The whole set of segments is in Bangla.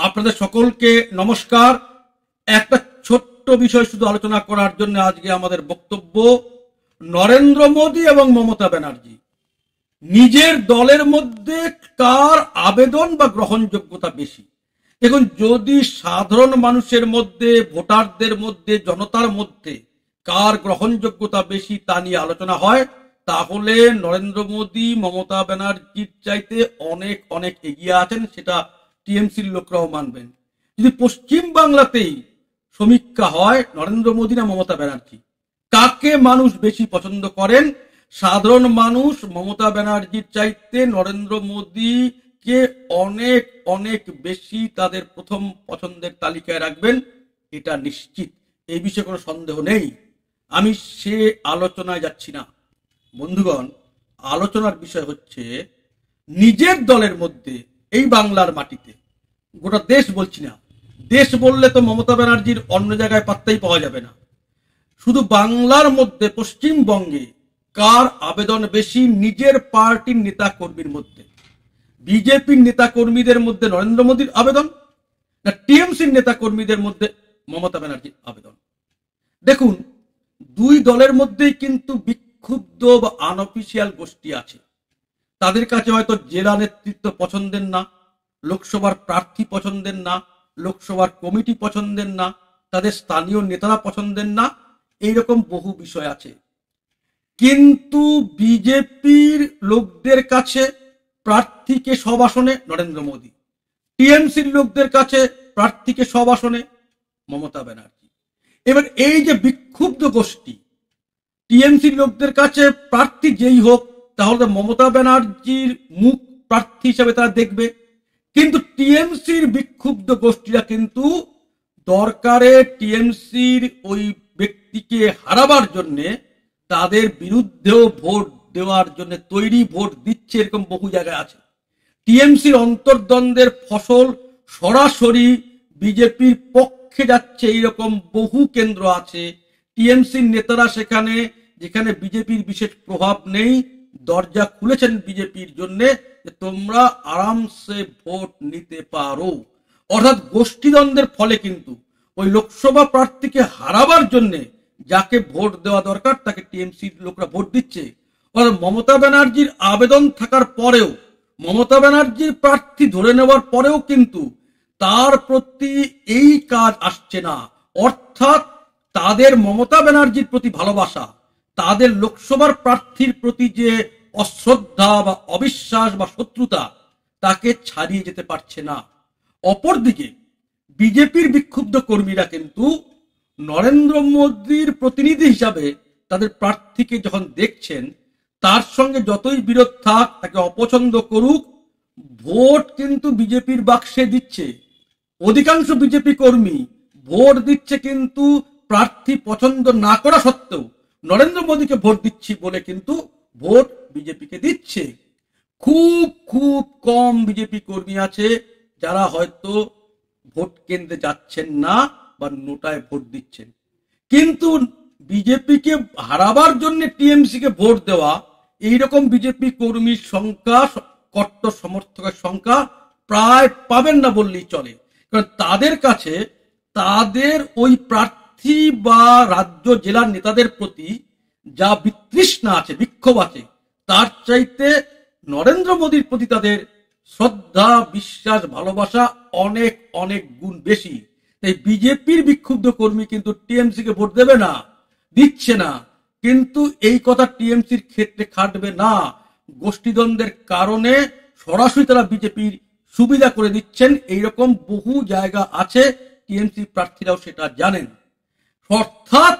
আপনাদের সকলকে নমস্কার। একটা ছোট্ট বিষয় শুধু আলোচনা করার জন্য আজকে আমাদের বক্তব্য। নরেন্দ্র মোদী এবং মমতা ব্যানার্জি নিজের দলের মধ্যে কার আবেদন বা গ্রহণযোগ্যতা বেশি। দেখুন, যদি সাধারণ মানুষের মধ্যে, ভোটারদের মধ্যে, জনতার মধ্যে কার গ্রহণযোগ্যতা বেশি তা নিয়ে আলোচনা হয়, তাহলে নরেন্দ্র মোদী মমতা ব্যানার্জির চাইতে অনেক অনেক এগিয়ে আছেন, সেটা টিএমসির লোকরাও মানবেন। যদি পশ্চিম বাংলাতেই সমীক্ষা হয় নরেন্দ্র মোদী না মমতা ব্যানার্জি, কাকে মানুষ বেশি পছন্দ করেন, সাধারণ মানুষ মমতা ব্যানার্জির চাইতে নরেন্দ্র মোদীকে অনেক অনেক বেশি তাদের প্রথম পছন্দের তালিকায় রাখবেন, এটা নিশ্চিত, এই বিষয়ে কোনো সন্দেহ নেই। আমি সে আলোচনায় যাচ্ছি না বন্ধুগণ। আলোচনার বিষয় হচ্ছে নিজের দলের মধ্যে, এই বাংলার মাটিতে, গোটা দেশ বলছি না, দেশ বললে তো মমতা ব্যানার্জির অন্য জায়গায় পাত্তাই পাওয়া যাবে না, শুধু বাংলার মধ্যে পশ্চিমবঙ্গে কার আবেদন বেশি নিজের পার্টির নেতা কর্মীর মধ্যে? বিজেপির নেতা কর্মীদের মধ্যে নরেন্দ্র মোদীর আবেদন, না টিএমসির নেতা কর্মীদের মধ্যে মমতা ব্যানার্জির আবেদন? দেখুন, দুই দলের মধ্যেই কিন্তু বিক্ষুব্ধ বা আনঅফিসিয়াল গোষ্ঠী আছে। তাদের কাছে হয়তো জেলা নেতৃত্ব পছন্দের না, লোকসভার প্রার্থী পছন্দের না, লোকসভার কমিটি পছন্দের না, তাদের স্থানীয় নেতারা পছন্দের না, এইরকম বহু বিষয় আছে। কিন্তু বিজেপির লোকদের কাছে প্রার্থীকে সব আসনে নরেন্দ্র মোদী, টিএমসির লোকদের কাছে প্রার্থীকে সব আসনে মমতা ব্যানার্জি। এবার এই যে বিক্ষুব্ধ গোষ্ঠী, টিএমসির লোকদের কাছে প্রার্থী যেই হোক তাহলে মমতা ব্যানার্জির মুখ প্রার্থী হিসেবে তারা দেখবে, কিন্তু টিএমসির বিক্ষুব্ধ গোষ্ঠীরা কিন্তু দরকারে টিএমসির ওই ব্যক্তিকে হারাবার জন্য তাদের বিরুদ্ধেও ভোট দেওয়ার জন্য তৈরি, ভোট দিচ্ছে, এরকম বহু জায়গায় আছে। টিএমসির অন্তর্দ্বন্দ্বের ফসল সরাসরি বিজেপির পক্ষে যাচ্ছে, এইরকম বহু কেন্দ্র আছে। টিএমসির নেতারা সেখানে, যেখানে বিজেপির বিশেষ প্রভাব নেই, দরজা খুলেছেন বিজেপির জন্য যে তোমরা আরামসে ভোট নিতে পারো। অর্থাৎ গোষ্ঠীদ্বন্দ্বের ফলে কিন্তু ওই লোকসভা প্রার্থীকে হারাবার জন্য যাকে ভোট দেওয়া দরকার তাকে টিএমসির লোকরা ভোট দিচ্ছে। অর্থাৎ মমতা ব্যানার্জির আবেদন থাকার পরেও, মমতা ব্যানার্জির প্রার্থী ধরে নেওয়ার পরেও কিন্তু তার প্রতি এই কাজ আসছে না। অর্থাৎ তাদের মমতা ব্যানার্জির প্রতি ভালোবাসা, তাদের লোকসভার প্রার্থীর প্রতি যে অশ্রদ্ধা বা অবিশ্বাস বা শত্রুতা, তাকে ছাড়িয়ে যেতে পারছে না। অপরদিকে বিজেপির বিক্ষুব্ধ কর্মীরা কিন্তু নরেন্দ্র মোদীর প্রতিনিধি হিসাবে তাদের প্রার্থীকে যখন দেখছেন, তার সঙ্গে যতই বিরোধ থাক, তাকে অপছন্দ করুক, ভোট কিন্তু বিজেপির বাক্সে দিচ্ছে। অধিকাংশ বিজেপি কর্মী ভোট দিচ্ছে কিন্তু প্রার্থী পছন্দ না করা সত্ত্বেও নরেন্দ্র মোদীকে ভোট দিচ্ছি বলে কিন্তু ভোট বিজেপিকে দিচ্ছে। খুব খুব কম বিজেপি কর্মী আছে যারা হয়তো ভোট কেন্দ্রে যাচ্ছেন না বা নোটায় ভোট দিচ্ছেন। কিন্তু বিজেপিকে হারাবার জন্য টিএমসিকে ভোট দেওয়া, এইরকম বিজেপি কর্মীর সংখ্যা, কট্টর সমর্থকের সংখ্যা প্রায় পাবেন না বললেই চলে। কারণ তাদের কাছে তাদের ওই প্রার্থী বা রাজ্য জেলার নেতাদের প্রতি যা বিতৃষ্ণা আছে, বিক্ষোভ আছে, তার চাইতে নরেন্দ্র মোদীর প্রতি তাদের শ্রদ্ধা, বিশ্বাস, ভালোবাসা অনেক অনেক গুণ বেশি। তাই বিজেপির বিক্ষুব্ধ কর্মী কিন্তু টিএমসিকে ভোট দেবে না, দিচ্ছে না। কিন্তু এই কথা টিএমসির ক্ষেত্রে খাটবে না। গোষ্ঠীদ্বন্দ্বের কারণে সরাসরি তারা বিজেপির সুবিধা করে দিচ্ছেন, এইরকম বহু জায়গা আছে, টিএমসি প্রার্থীরাও সেটা জানেন। অর্থাৎ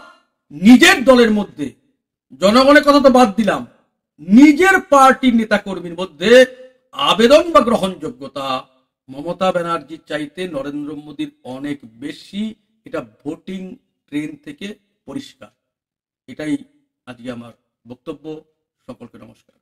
নিজের দলের মধ্যে, জনগণের কথা তো বাদ দিলাম, নিজের পার্টির নেতা কর্মীর মধ্যে আবেদন বা গ্রহণযোগ্যতা মমতা ব্যানার্জির চাইতে নরেন্দ্র মোদীর অনেক বেশি। এটা ভোটিং ট্রেন থেকে পরিষ্কার। এটাই আজকে আমার বক্তব্য। সকলকে নমস্কার।